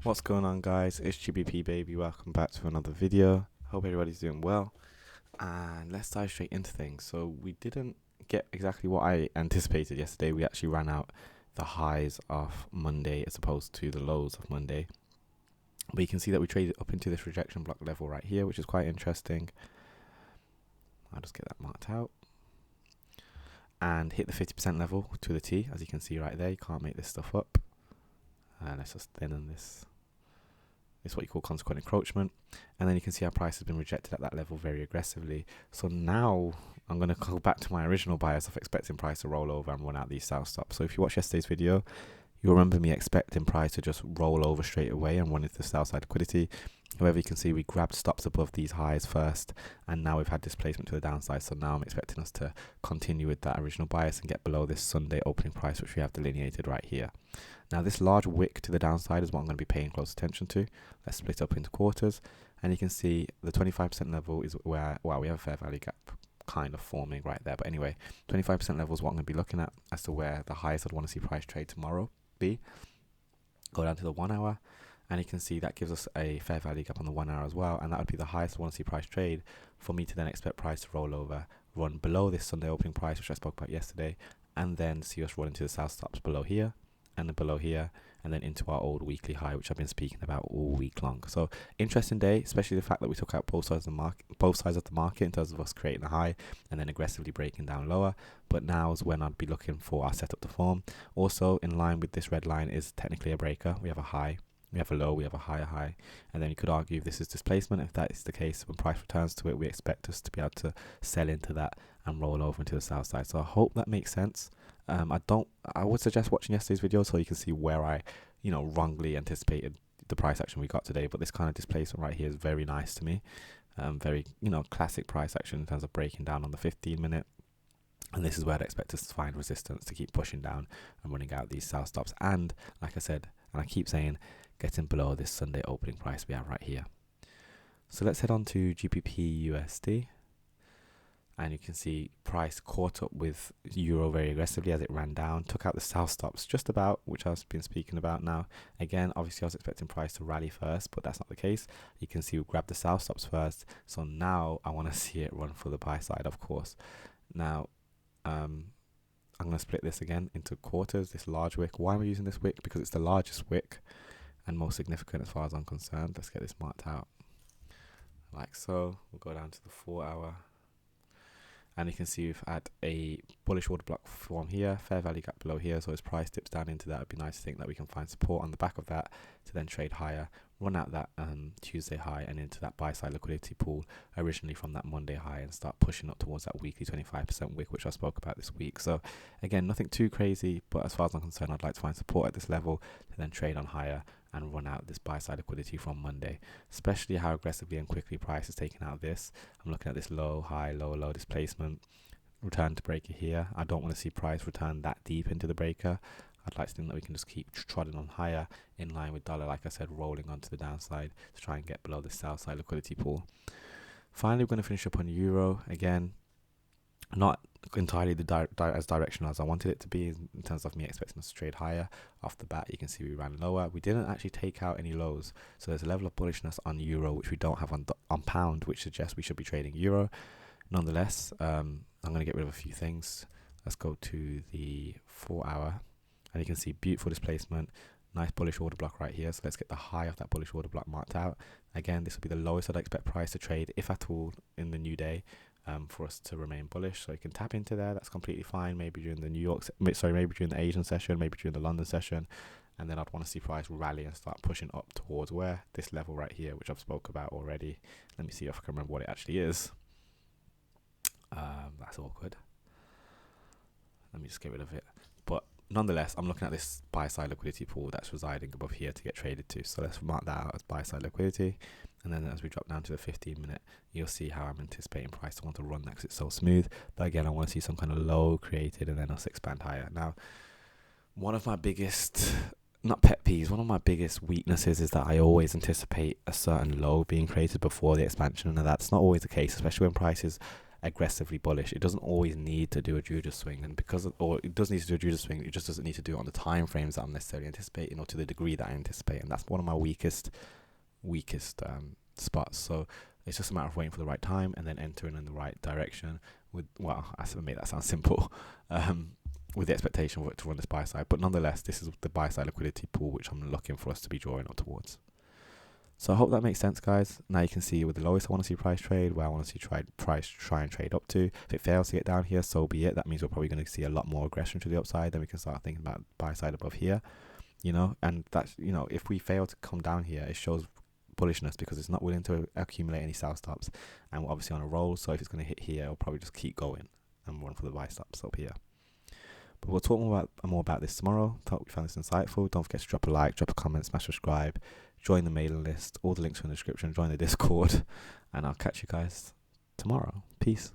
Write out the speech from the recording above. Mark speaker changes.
Speaker 1: What's going on, guys? It's GBP baby. Welcome back to another video. Hope everybody's doing well, and let's dive straight into things. So we didn't get exactly what I anticipated yesterday. We actually ran out the highs of Monday as opposed to the lows of Monday, but you can see that we traded up into this rejection block level right here, which is quite interesting. I'll just get that marked out and hit the 50% level to the T, as you can see right there. You can't make this stuff up. Let's just thin this. It's what you call consequent encroachment, and then you can see our price has been rejected at that level very aggressively. So now I'm going to go back to my original bias of expecting price to roll over and run out these sell stops. So if you watch yesterday's video, you'll remember me expecting price to just roll over straight away and run into the sell side liquidity. However, you can see we grabbed stops above these highs first, and now we've had displacement to the downside. So now I'm expecting us to continue with that original bias and get below this Sunday opening price, which we have delineated right here. Now this large wick to the downside is what I'm going to be paying close attention to. Let's split up into quarters, and you can see the 25% level is where, well, we have a fair value gap kind of forming right there. But anyway, 25% level is what I'm going to be looking at as to where the highest I'd want to see price trade tomorrow be. Go down to the 1 hour, and you can see that gives us a fair value gap on the 1 hour as well, and that would be the highest I want to see price trade for me to then expect price to roll over, run below this Sunday opening price, which I spoke about yesterday, and then see us run into the sell stops below here and then below here, and then into our old weekly high, which I've been speaking about all week long. So interesting day, especially the fact that we took out both sides of the market in terms of us creating a high and then aggressively breaking down lower. But now is when I'd be looking for our setup to form. Also in line with this red line is technically a breaker. We have a high, we have a low, we have a higher high, and then you could argue if this is displacement. If that is the case, when price returns to it, we expect us to be able to sell into that and roll over into the south side. So I hope that makes sense. I would suggest watching yesterday's video so you can see where I, wrongly anticipated the price action we got today. But this kind of displacement right here is very nice to me. Very, classic price action in terms of breaking down on the 15-minute. And this is where I'd expect us to find resistance to keep pushing down and running out these sell stops. And like I said, and I keep saying, getting below this Sunday opening price we have right here. So let's head on to GBP USD. And you can see price caught up with euro very aggressively as it ran down, took out the sell stops just about, which I've been speaking about now. Again, obviously I was expecting price to rally first, but that's not the case. You can see we grabbed the sell stops first. So now I want to see it run for the buy side, of course. Now, I'm going to split this again into quarters, this large wick. Why am I using this wick? Because it's the largest wick and most significant as far as I'm concerned. Let's get this marked out like so. We'll go down to the 4 hour. And you can see we've had a bullish order block form here, fair value gap below here. So as price dips down into that, it'd be nice to think that we can find support on the back of that to then trade higher, run out that Tuesday high and into that buy side liquidity pool originally from that Monday high and start pushing up towards that weekly 25% wick, which I spoke about this week. So again, nothing too crazy, but as far as I'm concerned, I'd like to find support at this level to then trade on higher and run out this buy side liquidity from Monday, especially how aggressively and quickly price is taking out this. I'm looking at this low, high, low, low displacement, return to breaker here. I don't want to see price return that deep into the breaker. I'd like to think that we can just keep trotting on higher in line with dollar, like I said, rolling onto the downside to try and get below the sell side liquidity pool. Finally, we're going to finish up on euro. Again, not entirely as directional as I wanted it to be in terms of me expecting us to trade higher. Off the bat, you can see we ran lower. We didn't actually take out any lows, so there's a level of bullishness on euro which we don't have on pound, which suggests we should be trading euro. Nonetheless, I'm going to get rid of a few things. Let's go to the 4 hour, and you can see beautiful displacement, nice bullish order block right here. So let's get the high of that bullish order block marked out. Again, this will be the lowest I'd expect price to trade, if at all, in the new day. For us to remain bullish, so you can tap into there. That's completely fine. Maybe during the maybe during the Asian session, maybe during the London session, and then I'd want to see price rally and start pushing up towards where this level right here, which I've spoke about already. Let me see if I can remember what it actually is. That's awkward. Let me just get rid of it. But nonetheless, I'm looking at this buy side liquidity pool that's residing above here to get traded to. So let's mark that out as buy side liquidity. And then as we drop down to the 15-minute, you'll see how I'm anticipating price to want to run that because it's so smooth. But again, I want to see some kind of low created and then us expand higher. Now, one of my biggest, not pet peeves, one of my biggest weaknesses is that I always anticipate a certain low being created before the expansion. And that's not always the case, especially when price is aggressively bullish. It doesn't always need to do a Judas swing, and or it does need to do a Judas swing, it just doesn't need to do it on the time frames that I'm necessarily anticipating, or to the degree that I anticipate, and that's one of my weakest spots. So it's just a matter of waiting for the right time and then entering in the right direction with, well, I made that sound simple, with the expectation of it to run this buy side. But nonetheless, this is the buy side liquidity pool which I'm looking for us to be drawing up towards. So I hope that makes sense, guys. Now you can see with the lowest I want to see price trade, where I want to see price try and trade up to. If it fails to get down here, so be it. That means we're probably going to see a lot more aggression to the upside. Then we can start thinking about buy side above here, you know. And that's, you know, if we fail to come down here, it shows bullishness because it's not willing to accumulate any sell stops, and we're obviously on a roll. So if it's going to hit here, it'll probably just keep going and run for the buy stops up here. But we'll talk more about this tomorrow. Hope you found this insightful. Don't forget to drop a like, drop a comment, smash subscribe, join the mailing list. All the links are in the description. Join the Discord, and I'll catch you guys tomorrow. Peace.